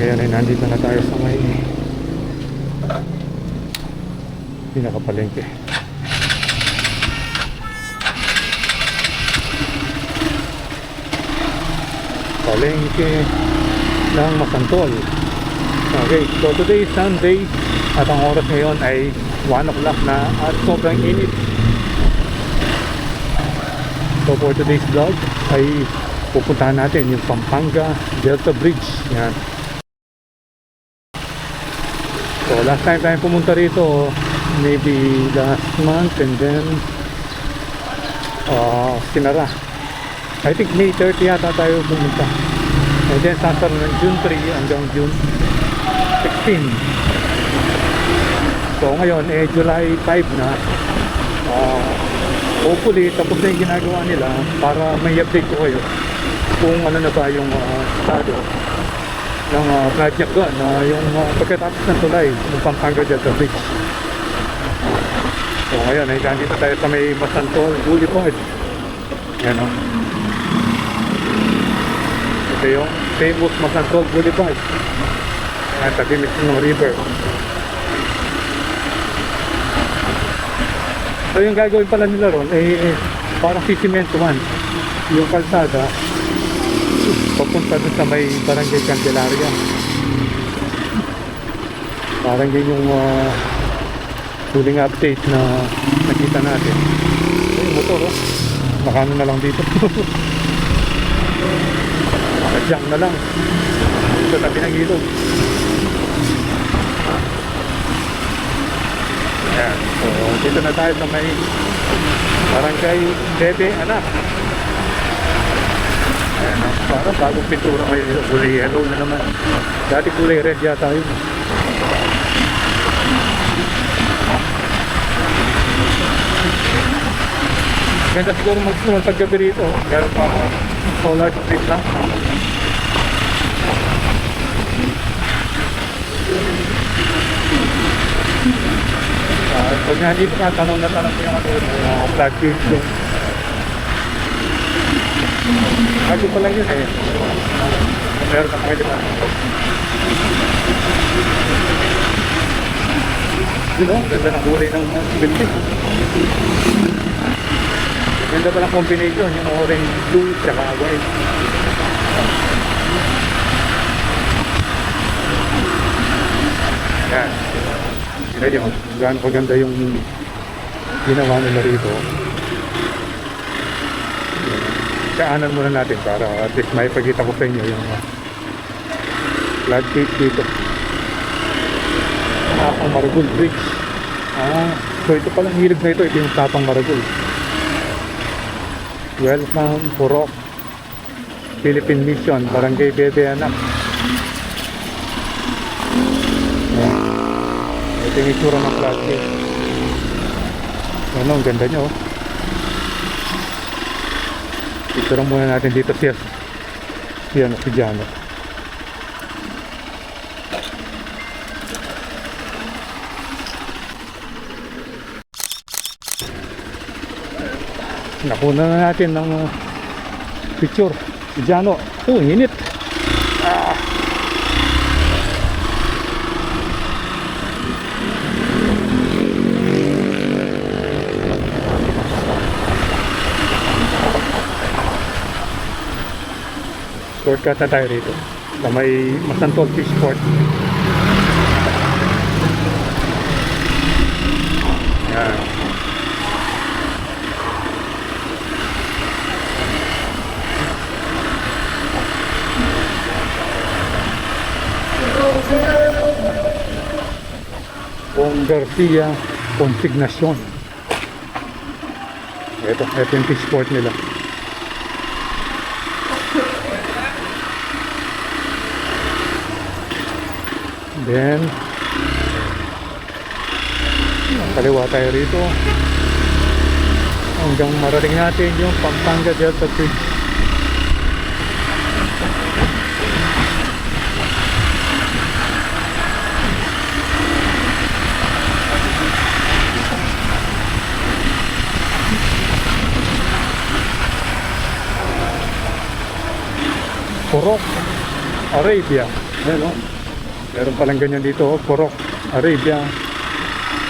Ngayon ay nandito na tayo sa may pinakapalengke. Palengke ng Masantol. Okay, so today is Sunday at ang oras ngayon ay 1 o'clock na at sobrang init. So for today's vlog ay pupuntahan natin yung Pampanga Delta Bridge. Yan. So last time tayo pumunta rito, maybe last month, and then sinara. I think May 30 yata tayo pumunta. And then sasara ng June 3 hanggang June 16. So ngayon July 5 na. Hopefully tapos na yung ginagawa nila para may update ko kayo kung ano na ba yung estado ng project doon, yung pagkatapos ng tulay ng Pampanga Delta Bridge. So ngayon ay dito tayo sa may Masantol Boulevard. Yan o. Ito yung famous Masantol Boulevard. Yan, tabi mismo ng river. So yung gagawin pala nila ron parang sisimentuhan yung kalsada papunta dun sa may Barangay Candelaria. Parang yun yung huling update na nakita natin. Yung motor nakano na lang dito. Nakajang na lang sa tabi ng ilog. Ayan. So dito na tayo sa may Barangay Bebe Anak. Ayan, parang bagong pintura kayo dito. Kulay yellow na naman. Dati kulay red yata yun. Ganda siguro magsunod paggabi rito. Meron pa solar street lang. Pag nga dito ka, tanong na tanong ko yung flag cage yung bago pa lang yun meron na kayo diba yun o, ganda ng kulay ng building. Ganda pa ng combination yung orange, blue, tsaka white. Yan. Ready mo, gaano paganda yung ginawa nila rito. Kaanan muna natin para at least may pagkita ko sa inyo yung floodgate dito. Tapang Maragul Bridge. So ito palang hilig na ito yung Tapang Maragul. Welcome Purok Philippine Mission, Barangay Bebe Anak. Ito yung itsura ng floodgate. Ano, ang ganda nyo. Iturang muna natin dito si Jano. Nakuna na natin ng picture si Jano. Init. Shortcut na tayo rito sa may Masantol Fishport. Yan. Bong Garcia Consignacion. Ito yung fishport nila. Then kaliwa tayo rito hanggang marating natin yung Pampanga Delta Bridge. Purok Arabia. Ayan o. Meron palang ganyan dito, Purok, Arabia.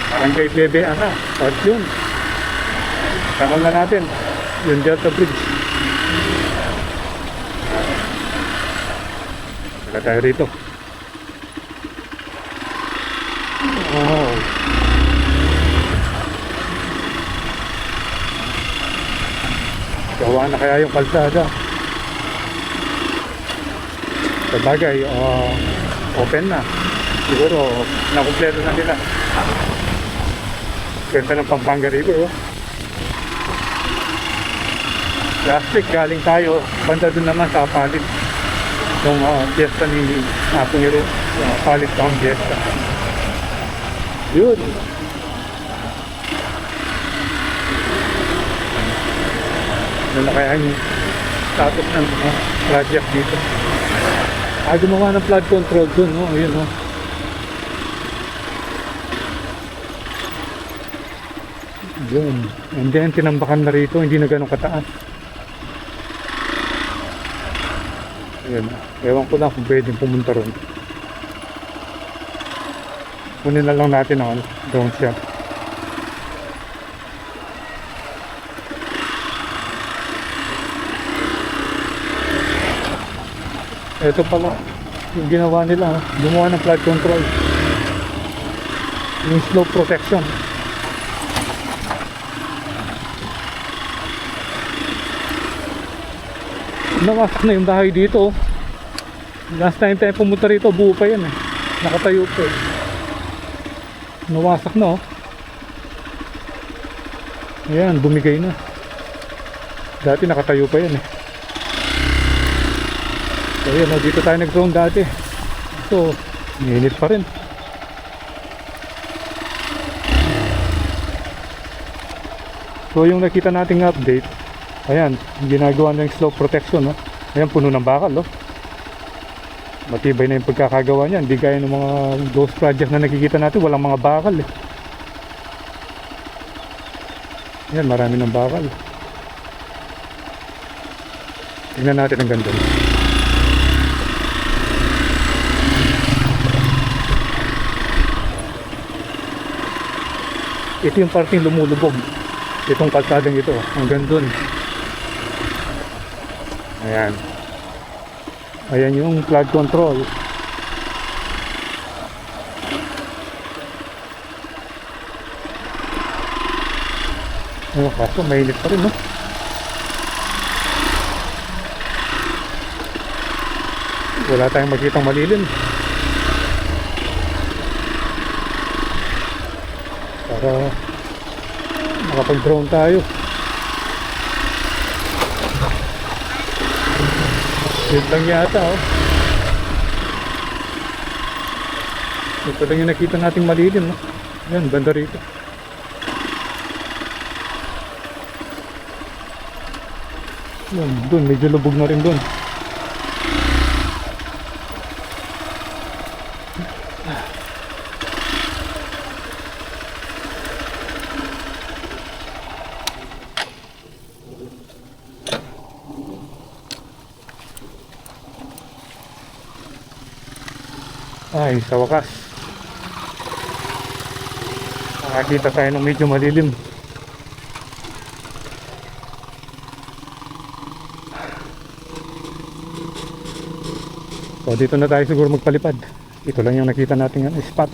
Parang kay Bebe Ana. At yun. Tanong na natin. Yung Delta Bridge. Wala tayo rito. Oh. Gawa na kaya yung kalsada. Sabagay, open na. Siguro, nakumpleto na nila. Ganda ng Pampanga rito. Plastic, galing tayo. Banda dun naman sa Palit. Yung fiesta ni Apong Palit Town Fiesta. Yun. Ano na kaya yung status ng project dito? Gumawa ng flood control dun, no? Ayun, no? Yun. And then, tinambakan na rito, hindi na ganun kataas. Ayun. Ewan ko lang kung pwedeng pumunta ron. Kunin na lang natin ang drone shot. Ito pala yung ginawa nila, gumawa ng flood control, yung slope protection. Nawasak na yung bahay dito. Last time tayo pumunta rito, buo pa yan eh, nakatayo pa eh. Nawasak na, oh. Ayan, bumigay na. Dati nakatayo pa yan eh. So yun, dito tayo nag-drone dati. So, mainit pa rin. So yung nakita nating update, ayan, ginagawa na yung slope protection, no? Ayan, puno ng bakal, no? Matibay na yung pagkakagawa niyan. Hindi gaya ng mga ghost project na nakikita natin, walang mga bakal eh. Ayan, marami ng bakal. Tingnan natin ang ganda. Ito yung parting lumulubog. Itong kalsadang ito, hanggang dun. Ayan. Ayan yung flood control. Kaso mainit pa rin, no? Wala tayong makitang malilim. Para makapag-drone tayo. Yun lang yata, oh. Ito lang yung nakita nating malilim, no? Yan, banda rito. Yan, dun, medyo lubog na rin dun. Ay, sa wakas nakakita tayo ng medyo malilim. So dito na tayo siguro magpalipad. Ito lang yung nakita natin spot.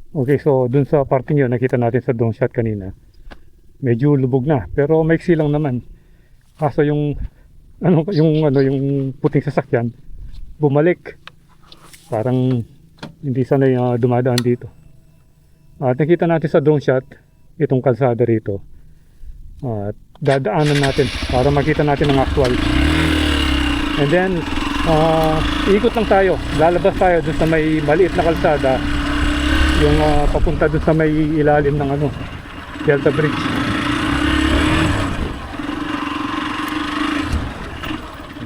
Okay, so dun sa parting yun, nakita natin sa drone shot kanina, medyo lubog na, pero maiksi lang naman. Kaso yung yung puting sasakyan bumalik. Parang hindi sanay dumadaan dito. At nakita natin sa drone shot itong kalsada rito. At dadaanan natin para makita natin ang actual. And then ikot lang tayo. Lalabas tayo dun sa may maliit na kalsada, yung papunta dun sa may ilalim ng Delta Bridge.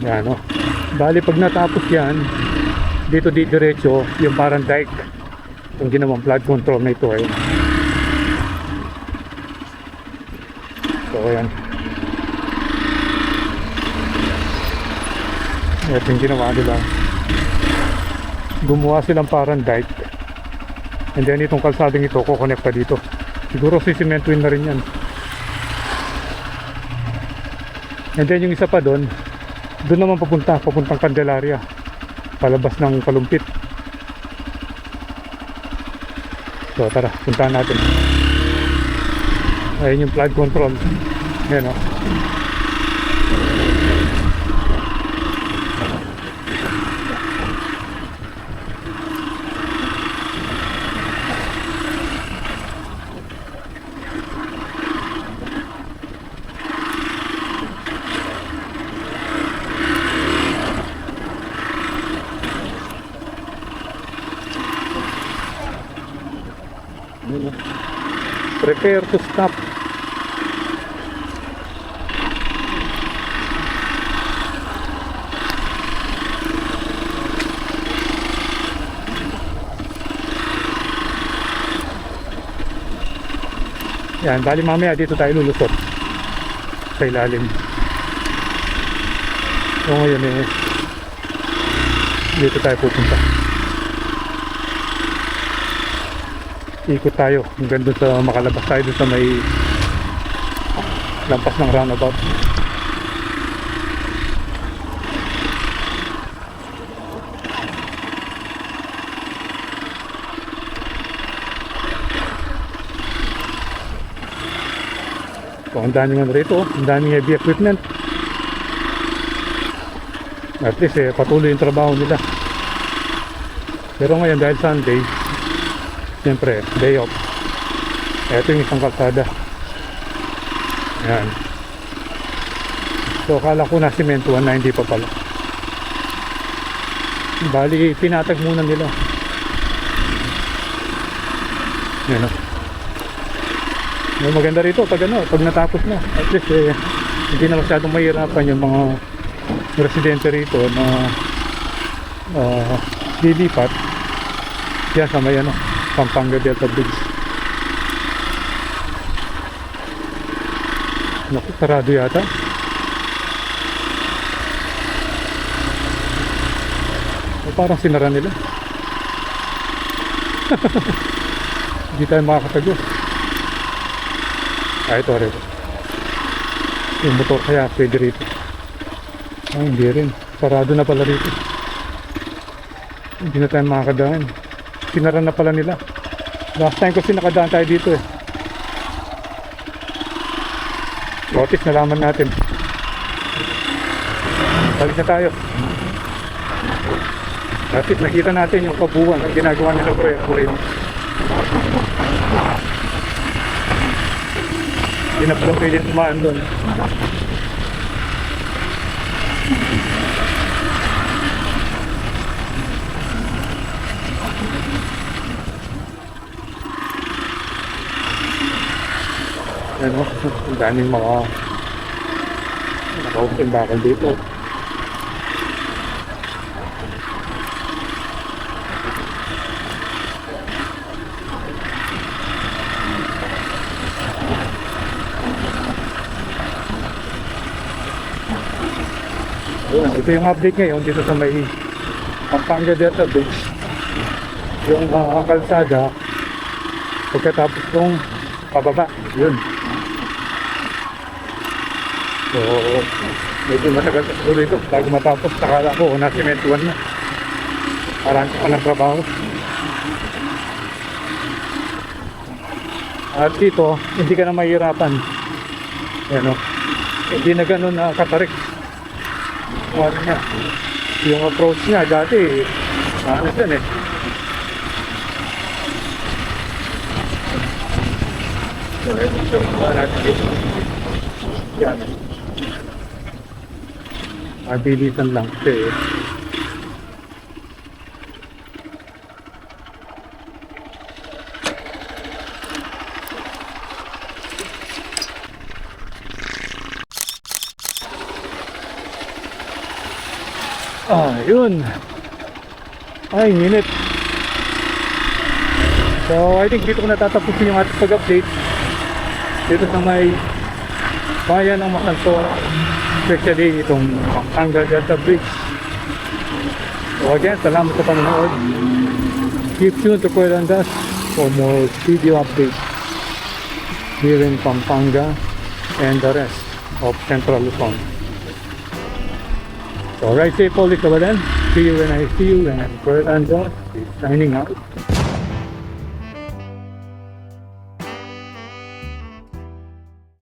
Yan o. Bali pag natapos yan, dito diretso yung parang dike, yung ginawang flood control na ito ay. So yan. Ito yung ginawa nila. Gumawa silang parang dike. And then itong kalsadang ito, kukonect pa dito. Siguro sisimentuin na rin yan. And then yung isa pa doon naman papuntang Candelaria, palabas ng Kalumpit. So tara, puntahan natin. Ayun yung flood control. Ayan o. Prepare to stop. Yan, bali mamaya dito tayo lulusot sa ilalim. So ngayon dito tayo pupunta. Ikot tayo hanggang doon sa makalabas tayo doon sa may lampas ng roundabout. So ang daming rito, ang daming heavy equipment. At least patuloy yung trabaho nila. Pero ngayon dahil Sunday, siyempre, day off. Ito yung isang kalsada. Ayan. So, akala ko na simentuhan na, hindi pa pala. Bali, pinatag muna nila. Ayan o. Maganda rito pag natapos na. At least, hindi na masyadong mahirapan yung mga residente rito na lilipat. Yan sa may Pampanga Delta Bridge. Naku, sarado yata. O, parang sinara nila. Hindi tayo makakatagos. Ito rin. Yung motor kaya pwede rito. Hindi rin. Sarado na pala rito. Hindi na tayo makakadaan. Sinara na pala nila. Last time kasi nakadaan tayo dito Notice, nalaman natin. Balik na tayo. Notice, nakita natin yung kabuuan ang ginagawa nila proyekto rin. Hindi na pala pwede tumaan doon. Ano, ang daming mga naka-open bakal dito. Ito yung update ngayon dito sa may Pampanga Delta Bridge. Yung kalsada pagkatapos kong pababa, yun. So, medyo matagal sa siguro ito bago matapos. Nakala ko nasimentuhan na. Marami pa ng trabaho. At dito, hindi ka na mahirapan. Yan o. Hindi na ganun na katarik. Ano niya. Yung approach niya dati, ano yan eh. Yan. Mabilisan lang kasi eh. Yun. Ay, init. So, I think dito ko natatapusin yung ating pag-update dito sa may bayan ng Macanto, especially itong Pampanga Delta Bridge. So again, salamat sa panonood. Keep tuned to Kuelandas for more video updates here in Pampanga and the rest of Central Luzon. So, ride safe always over then. See you when I see you, and Kuelandas is signing out.